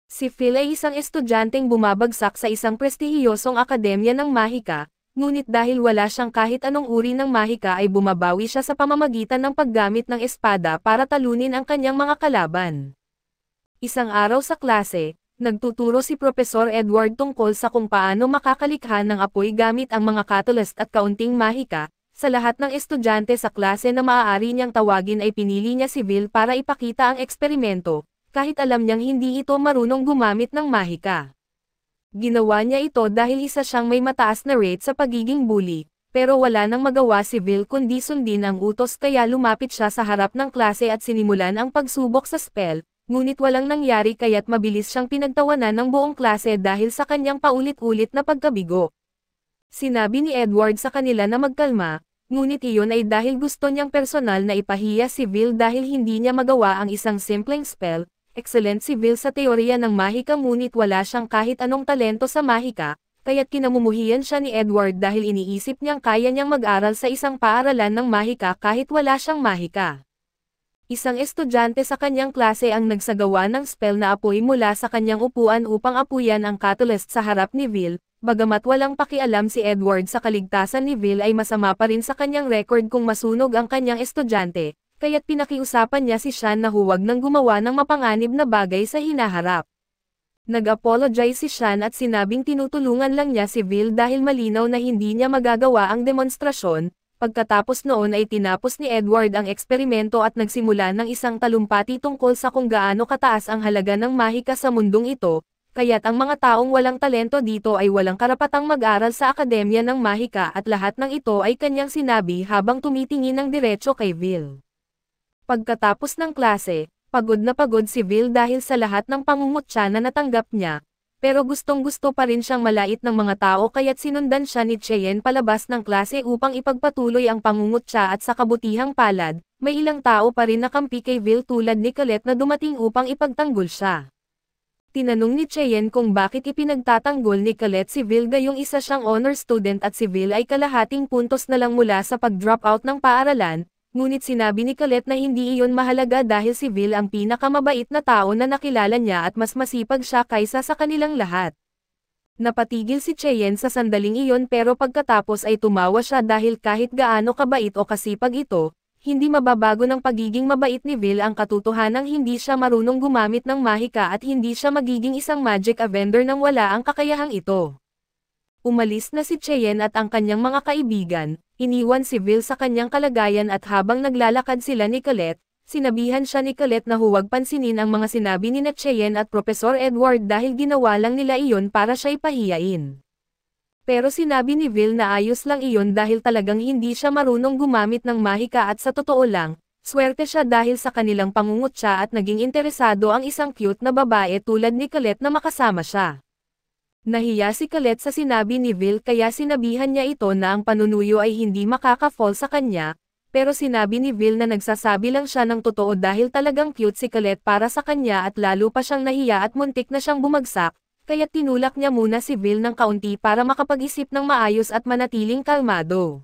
Si Phil ay isang estudyanteng bumabagsak sa isang prestihiyosong akademya ng mahika, ngunit dahil wala siyang kahit anong uri ng mahika ay bumabawi siya sa pamamagitan ng paggamit ng espada para talunin ang kanyang mga kalaban. Isang araw sa klase, nagtuturo si Profesor Edward tungkol sa kung paano makakalikha ng apoy gamit ang mga catalyst at kaunting mahika. Sa lahat ng estudyante sa klase na maaari niyang tawagin ay pinili niya si Phil para ipakita ang eksperimento, kahit alam niyang hindi ito marunong gumamit ng mahika. Ginawa niya ito dahil isa siyang may mataas na rate sa pagiging bully, pero wala nang magawa si Phil kundi sundin ang utos kaya lumapit siya sa harap ng klase at sinimulan ang pagsubok sa spell, ngunit walang nangyari kaya't mabilis siyang pinagtawanan ng buong klase dahil sa kanyang paulit-ulit na pagkabigo. Sinabi ni Edward sa kanila na magkalma, ngunit iyon ay dahil gusto niyang personal na ipahiya si Phil dahil hindi niya magawa ang isang simpleng spell. Excellent si Phil sa teorya ng mahika ngunit wala siyang kahit anong talento sa mahika, kaya't kinamumuhian siya ni Edward dahil iniisip niyang kaya niyang mag-aral sa isang paaralan ng mahika kahit wala siyang mahika. Isang estudyante sa kanyang klase ang nagsagawa ng spell na apoy mula sa kanyang upuan upang apuyan ang catalyst sa harap ni Phil. Bagamat walang pakialam si Edward sa kaligtasan ni Phil ay masama pa rin sa kanyang record kung masunog ang kanyang estudyante, kaya't pinakiusapan niya si Sean na huwag nang gumawa ng mapanganib na bagay sa hinaharap. Nag-apologize si Sean at sinabing tinutulungan lang niya si Phil dahil malinaw na hindi niya magagawa ang demonstrasyon. Pagkatapos noon ay tinapos ni Edward ang eksperimento at nagsimula ng isang talumpati tungkol sa kung gaano kataas ang halaga ng mahika sa mundong ito. Kaya't ang mga taong walang talento dito ay walang karapatang mag-aral sa akademya ng mahika at lahat ng ito ay kanyang sinabi habang tumitingin ng diretso kay Phil. Pagkatapos ng klase, pagod na pagod si Phil dahil sa lahat ng pangungutya na natanggap niya, pero gustong-gusto pa rin siyang malait ng mga tao kaya't sinundan siya ni Cheyenne palabas ng klase upang ipagpatuloy ang pangungutya at sa kabutihang palad, may ilang tao pa rin nakampi kay Phil tulad ni Colette na dumating upang ipagtanggol siya. Tinanong ni Cheyenne kung bakit ipinagtatanggol ni Colette si Phil gayong isa siyang honor student at si Phil ay kalahating puntos na lang mula sa pag-drop out ng paaralan, ngunit sinabi ni Colette na hindi iyon mahalaga dahil si Phil ang pinakamabait na tao na nakilala niya at mas masipag siya kaysa sa kanilang lahat. Napatigil si Cheyenne sa sandaling iyon pero pagkatapos ay tumawa siya dahil kahit gaano kabait o kasipag ito, hindi mababago ng pagiging mabait ni Phil ang katotohanang hindi siya marunong gumamit ng mahika at hindi siya magiging isang magic avenger nang wala ang kakayahang ito. Umalis na si Cheyenne at ang kanyang mga kaibigan, iniwan si Phil sa kanyang kalagayan at habang naglalakad sila ni Colette, sinabihan siya ni Colette na huwag pansinin ang mga sinabi ni Cheyenne at Profesor Edward dahil ginawa lang nila iyon para siya ipahiyain. Pero sinabi ni Phil na ayos lang iyon dahil talagang hindi siya marunong gumamit ng mahika at sa totoo lang, swerte siya dahil sa kanilang pangungutya at naging interesado ang isang cute na babae tulad ni Colette na makasama siya. Nahiya si Colette sa sinabi ni Phil kaya sinabihan niya ito na ang panunuyo ay hindi makaka-fall sa kanya, pero sinabi ni Phil na nagsasabi lang siya ng totoo dahil talagang cute si Colette para sa kanya at lalo pa siyang nahiya at muntik na siyang bumagsak. Kaya tinulak niya muna si Phil ng kaunti para makapag-isip ng maayos at manatiling kalmado.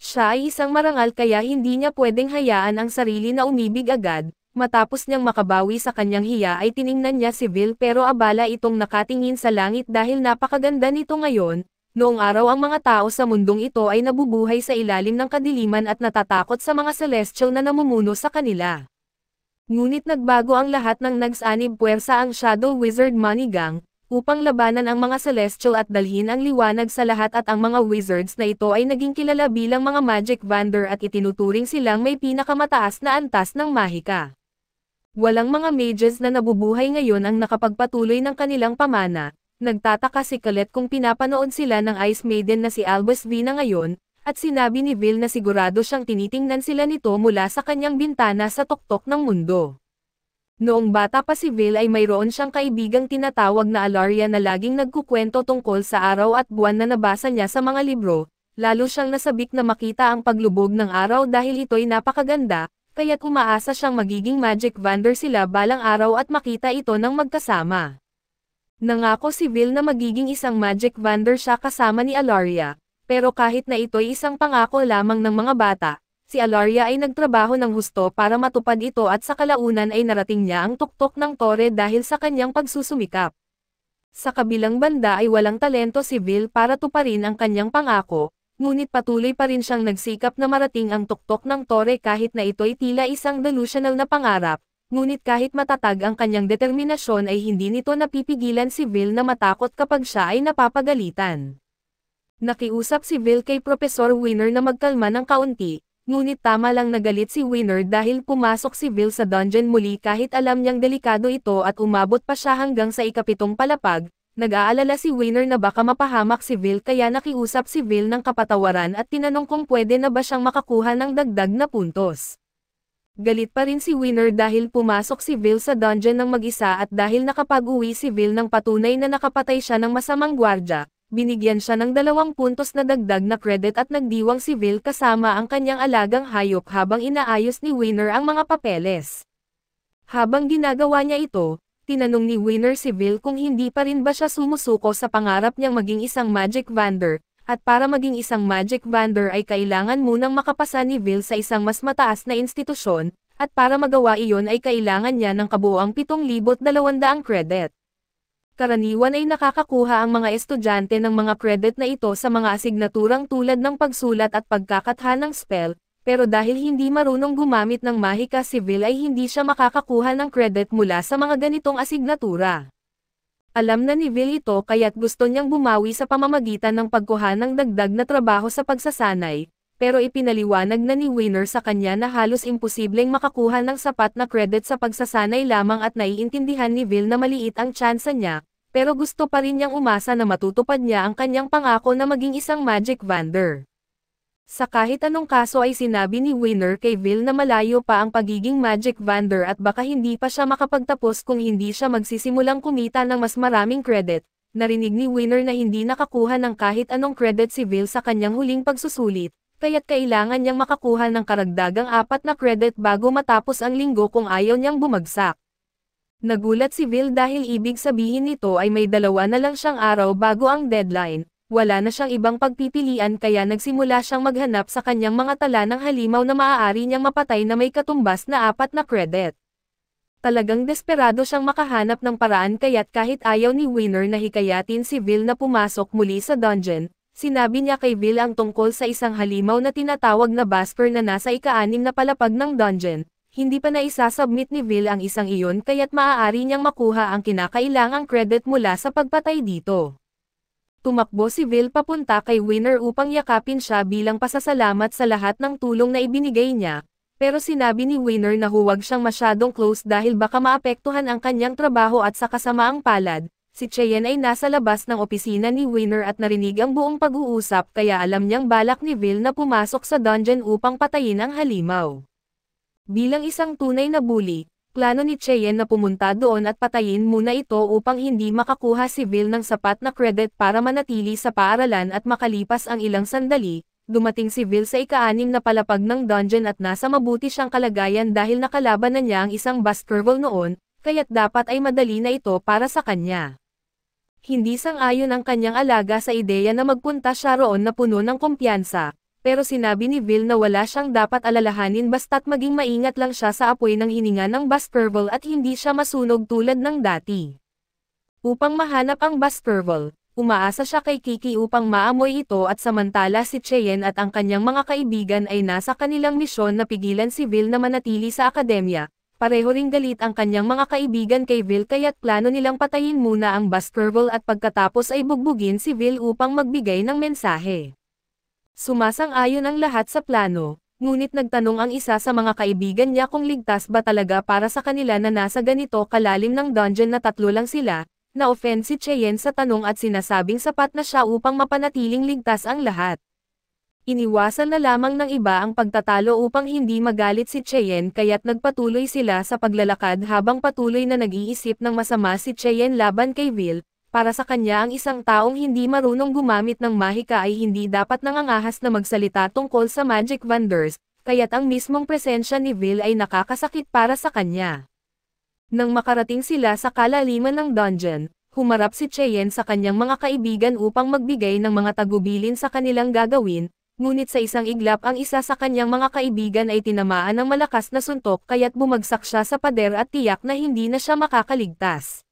Siya ay isang marangal kaya hindi niya pwedeng hayaan ang sarili na umibig agad, matapos niyang makabawi sa kanyang hiya ay tiningnan niya si Phil pero abala itong nakatingin sa langit dahil napakaganda nito ngayon. Noong araw ang mga tao sa mundong ito ay nabubuhay sa ilalim ng kadiliman at natatakot sa mga celestial na namumuno sa kanila. Ngunit nagbago ang lahat ng nagsanib puwersa ang Shadow Wizard Money Gang, upang labanan ang mga celestial at dalhin ang liwanag sa lahat at ang mga wizards na ito ay naging kilala bilang mga magic vendor at itinuturing silang may pinakamataas na antas ng mahika. Walang mga mages na nabubuhay ngayon ang nakapagpatuloy ng kanilang pamana. Nagtataka si Colette kung pinapanood sila ng Ice Maiden na si Albus Vina ngayon, at sinabi ni Phil na sigurado siyang tinitingnan sila nito mula sa kanyang bintana sa tuktok ng mundo. Noong bata pa si Phil ay mayroon siyang kaibigang tinatawag na Alaria na laging nagkukwento tungkol sa araw at buwan na nabasa niya sa mga libro, lalo siyang nasabik na makita ang paglubog ng araw dahil ito'y napakaganda, kaya't umaasa siyang magiging magic vendor sila balang araw at makita ito ng magkasama. Nangako si Phil na magiging isang magic vendor siya kasama ni Alaria, pero kahit na ito'y isang pangako lamang ng mga bata, si Alaria ay nagtrabaho ng husto para matupad ito at sa kalaunan ay narating niya ang tuktok ng tore dahil sa kanyang pagsusumikap. Sa kabilang banda ay walang talento si Vil para tuparin ang kanyang pangako, ngunit patuloy pa rin siyang nagsikap na marating ang tuktok ng tore kahit na ito'y tila isang delusional na pangarap. Ngunit kahit matatag ang kanyang determinasyon ay hindi nito napipigilan si Vil na matakot kapag siya ay napapagalitan. Nakiusap si Vil kay Professor Winner na magkalma ng kaunti, ngunit tama lang nagalit si Winner dahil pumasok si Vil sa dungeon muli kahit alam niyang delikado ito at umabot pa siya hanggang sa ikapitong palapag. Nag-aalala si Winner na baka mapahamak si Vil kaya nakiusap si Vil ng kapatawaran at tinanong kung pwede na ba siyang makakuha ng dagdag na puntos. Galit pa rin si Winner dahil pumasok si Vil sa dungeon ng mag-isa at dahil nakapag-uwi si Vil ng patunay na nakapatay siya ng masamang gwardya, binigyan siya ng 2 puntos na dagdag na credit at nagdiwang si Vil kasama ang kanyang alagang hayop habang inaayos ni Winner ang mga papeles. Habang ginagawa niya ito, tinanong ni Winner si Vil kung hindi pa rin ba siya sumusuko sa pangarap niyang maging isang Magic Vander. At para maging isang Magic Vander ay kailangan munang makapasa ni Vil sa isang mas mataas na institusyon, at para magawa iyon ay kailangan niya ng kabuuang 7,200 credit. Karaniwan ay nakakakuha ang mga estudyante ng mga credit na ito sa mga asignaturang tulad ng pagsulat at pagkakatha ng spell, pero dahil hindi marunong gumamit ng mahika si Vil ay hindi siya makakakuha ng credit mula sa mga ganitong asignatura. Alam na ni Vil ito kaya't gusto niyang bumawi sa pamamagitan ng pagkuha ng dagdag na trabaho sa pagsasanay, pero ipinaliwanag na ni Winner sa kanya na halos imposibleng makakuha ng sapat na credit sa pagsasanay lamang at naiintindihan ni Vil na maliit ang tsansa niya, pero gusto pa rin niyang umasa na matutupad niya ang kanyang pangako na maging isang Magic Vander. Sa kahit anong kaso ay sinabi ni Winner kay Vil na malayo pa ang pagiging Magic Vander at baka hindi pa siya makapagtapos kung hindi siya magsisimulang kumita ng mas maraming credit. Narinig ni Winner na hindi nakakuha ng kahit anong credit si Vil sa kanyang huling pagsusulit, kaya't kailangan niyang makakuha ng karagdagang 4 na credit bago matapos ang linggo kung ayaw niyang bumagsak. Nagulat si Vil dahil ibig sabihin nito ay may 2 na lang siyang araw bago ang deadline. Wala na siyang ibang pagpipilian kaya nagsimula siyang maghanap sa kanyang mga tala ng halimaw na maaari niyang mapatay na may katumbas na 4 na credit. Talagang desperado siyang makahanap ng paraan kaya't kahit ayaw ni Winner na hikayatin si Vil na pumasok muli sa dungeon, sinabi niya kay Vil ang tungkol sa isang halimaw na tinatawag na Basker na nasa ika-6 na palapag ng dungeon. Hindi pa na isasubmit ni Vil ang isang iyon kaya't maaari niyang makuha ang kinakailangang credit mula sa pagpatay dito. Tumakbo si Vil papunta kay Winner upang yakapin siya bilang pasasalamat sa lahat ng tulong na ibinigay niya, pero sinabi ni Winner na huwag siyang masyadong close dahil baka maapektuhan ang kanyang trabaho at sa kasamaang palad. Si Cheyenne ay nasa labas ng opisina ni Winner at narinig ang buong pag-uusap kaya alam niyang balak ni Vil na pumasok sa dungeon upang patayin ang halimaw. Bilang isang tunay na bully, plano ni Cheyenne na pumunta doon at patayin muna ito upang hindi makakuha si Vil ng sapat na credit para manatili sa paaralan at makalipas ang ilang sandali, dumating si Vil sa ika-6 na palapag ng dungeon at nasa mabuti siyang kalagayan dahil nakalaban na niya ang isang Baskerville noon, kaya't dapat ay madali na ito para sa kanya. Hindi sang-ayon ang kanyang alaga sa ideya na magpunta siya roon na puno ng kumpiyansa. Pero sinabi ni Vil na wala siyang dapat alalahanin basta't maging maingat lang siya sa apoy ng hininga ng Baskerville at hindi siya masunog tulad ng dati. Upang mahanap ang Baskerville, umaasa siya kay Kiki upang maamoy ito at samantala si Cheyenne at ang kanyang mga kaibigan ay nasa kanilang misyon na pigilan si Vil na manatili sa akademya. Pareho ring galit ang kanyang mga kaibigan kay Vil kaya't plano nilang patayin muna ang Baskerville at pagkatapos ay bugbugin si Vil upang magbigay ng mensahe. Sumasang-ayon ang lahat sa plano, ngunit nagtanong ang isa sa mga kaibigan niya kung ligtas ba talaga para sa kanila na nasa ganito kalalim ng dungeon na 3 lang sila. Na-offend si Cheyenne sa tanong at sinasabing sapat na siya upang mapanatiling ligtas ang lahat. Iniwasan na lamang ng iba ang pagtatalo upang hindi magalit si Cheyenne kaya't nagpatuloy sila sa paglalakad habang patuloy na nag-iisip ng masama si Cheyenne laban kay Vil. Para sa kanya ang isang taong hindi marunong gumamit ng mahika ay hindi dapat nangangahas na magsalita tungkol sa Magic Vanders, kaya't ang mismong presensya ni Vil ay nakakasakit para sa kanya. Nang makarating sila sa kalaliman ng dungeon, humarap si Cheyenne sa kanyang mga kaibigan upang magbigay ng mga tagubilin sa kanilang gagawin, ngunit sa isang iglap ang isa sa kanyang mga kaibigan ay tinamaan ng malakas na suntok kaya't bumagsak siya sa pader at tiyak na hindi na siya makakaligtas.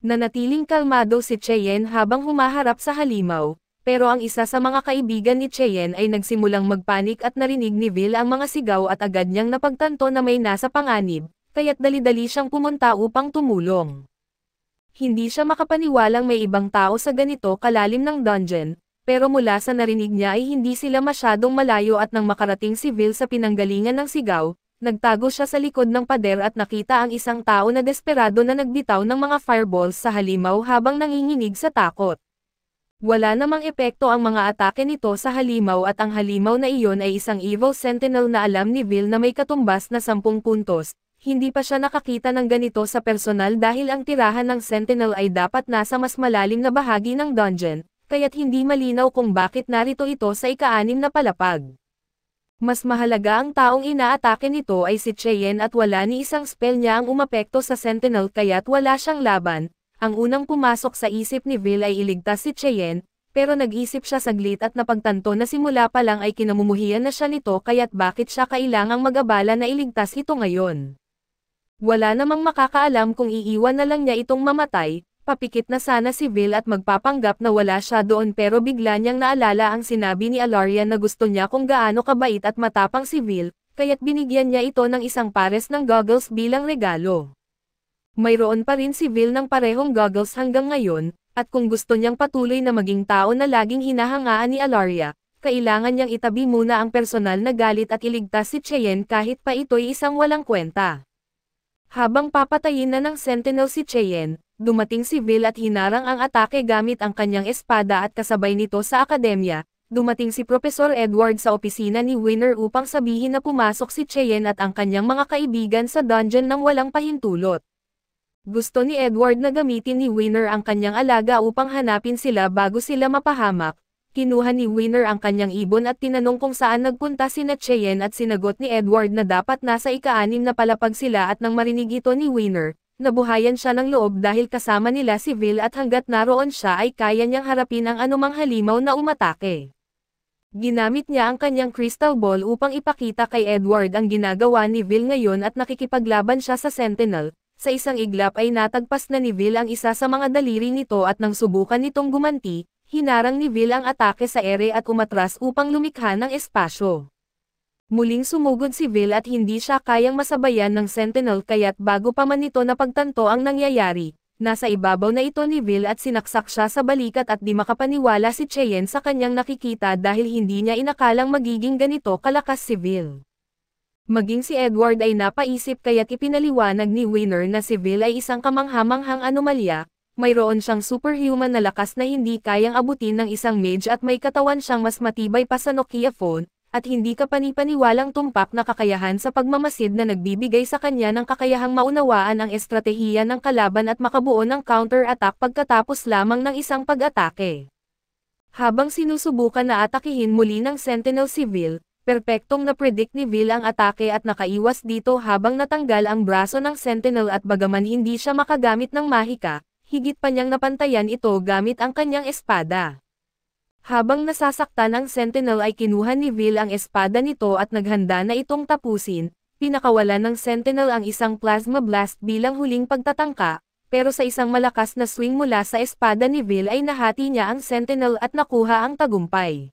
Nanatiling kalmado si Cheyenne habang humaharap sa halimaw, pero ang isa sa mga kaibigan ni Cheyenne ay nagsimulang magpanik at narinig ni Vil ang mga sigaw at agad niyang napagtanto na may nasa panganib, kaya't dali-dali siyang pumunta upang tumulong. Hindi siya makapaniwalang may ibang tao sa ganito kalalim ng dungeon, pero mula sa narinig niya ay hindi sila masyadong malayo at nang makarating si Vil sa pinanggalingan ng sigaw, nagtago siya sa likod ng pader at nakita ang isang tao na desperado na nagbitaw ng mga fireballs sa halimaw habang nanginginig sa takot. Wala namang epekto ang mga atake nito sa halimaw at ang halimaw na iyon ay isang evil sentinel na alam ni Vil na may katumbas na 10 puntos. Hindi pa siya nakakita ng ganito sa personal dahil ang tirahan ng sentinel ay dapat nasa mas malalim na bahagi ng dungeon, kaya't hindi malinaw kung bakit narito ito sa ika-6 na palapag. Mas mahalaga ang taong inaatake nito ay si Cheyenne at wala ni isang spell niya ang umapekto sa sentinel kaya't wala siyang laban. Ang unang pumasok sa isip ni Vil ay iligtas si Cheyenne, pero nag-isip siya saglit at napagtanto na simula pa lang ay kinamumuhian na siya nito kaya't bakit siya kailangang mag-abala na iligtas ito ngayon. Wala namang makakaalam kung iiwan na lang niya itong mamatay. Papikit na sana si Vil at magpapanggap na wala siya doon pero bigla niyang naalala ang sinabi ni Alarian na gusto niya kung gaano kabait at matapang si Vil, kaya't binigyan niya ito ng isang pares ng goggles bilang regalo. Mayroon pa rin si Vil ng parehong goggles hanggang ngayon, at kung gusto niyang patuloy na maging tao na laging hinahangaan ni Alaria, kailangan niyang itabi muna ang personal na galit at iligtas si Cheyenne kahit pa ito'y isang walang kwenta. Habang papatayin na ng sentinel si Cheyenne, dumating si Vil at hinarang ang atake gamit ang kanyang espada at kasabay nito sa akademya, dumating si Professor Edward sa opisina ni Winner upang sabihin na pumasok si Cheyenne at ang kanyang mga kaibigan sa dungeon nang walang pahintulot. Gusto ni Edward na gamitin ni Winner ang kanyang alaga upang hanapin sila bago sila mapahamak. Kinuha ni Winner ang kanyang ibon at tinanong kung saan nagpunta sina Cheyenne at sinagot ni Edward na dapat nasa ika-6 na palapag sila at nang marinig ito ni Winner, nabuhayan siya ng loob dahil kasama nila si Vil at hanggat naroon siya ay kaya niyang harapin ang anumang halimaw na umatake. Ginamit niya ang kanyang crystal ball upang ipakita kay Edward ang ginagawa ni Vil ngayon at nakikipaglaban siya sa Sentinel. Sa isang iglap ay natagpas na ni Vil ang isa sa mga daliri nito at nang subukan nitong gumanti, hinarang ni Vil ang atake sa ere at umatras upang lumikha ng espasyo. Muling sumugod si Vil at hindi siya kayang masabayan ng Sentinel kaya't bago pa man nito napagtanto ang nangyayari, nasa ibabaw na ito ni Vil at sinaksak siya sa balikat at di makapaniwala si Cheyenne sa kanyang nakikita dahil hindi niya inakalang magiging ganito kalakas si Vil. Maging si Edward ay napaisip kaya't ipinaliwanag ni Winner na si Vil ay isang kamanghamanghang anomalya, mayroon siyang superhuman na lakas na hindi kayang abutin ng isang mage at may katawan siyang mas matibay pa sa Nokia phone, at hindi ka panipaniwalang tumpak na kakayahan sa pagmamasid na nagbibigay sa kanya ng kakayahang maunawaan ang estratehiya ng kalaban at makabuo ng counter-attack pagkatapos lamang ng isang pag-atake. Habang sinusubukan na atakihin muli ng Sentinel si Vil, perpektong na-predict ni Vil ang atake at nakaiwas dito habang natanggal ang braso ng Sentinel at bagaman hindi siya makagamit ng mahika, higit pa niyang napantayan ito gamit ang kanyang espada. Habang nasasaktan ang Sentinel ay kinuha ni Vil ang espada nito at naghanda na itong tapusin, pinakawalan ng Sentinel ang isang plasma blast bilang huling pagtatangka, pero sa isang malakas na swing mula sa espada ni Vil ay nahati niya ang Sentinel at nakuha ang tagumpay.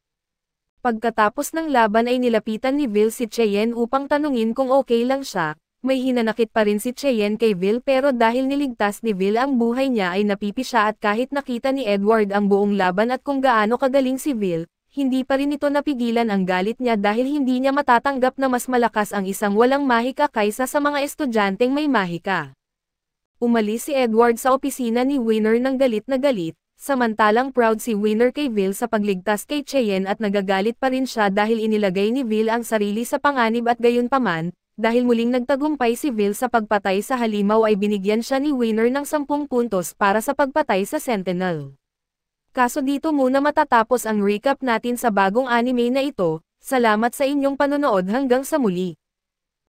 Pagkatapos ng laban ay nilapitan ni Vil si Cheyenne upang tanungin kung okay lang siya. May hinanakit pa rin si Cheyenne kay Vil pero dahil niligtas ni Vil ang buhay niya ay napipi siya at kahit nakita ni Edward ang buong laban at kung gaano kagaling si Vil, hindi pa rin ito napigilan ang galit niya dahil hindi niya matatanggap na mas malakas ang isang walang mahika kaysa sa mga estudyanteng may mahika. Umalis si Edward sa opisina ni Winner ng galit na galit. Samantalang proud si Winner kay Vil sa pagligtas kay Cheyenne at nagagalit pa rin siya dahil inilagay ni Vil ang sarili sa panganib at gayunpaman, dahil muling nagtagumpay si Vil sa pagpatay sa halimaw ay binigyan siya ni Winner ng 10 puntos para sa pagpatay sa Sentinel. Kaso dito muna matatapos ang recap natin sa bagong anime na ito, salamat sa inyong panonood hanggang sa muli.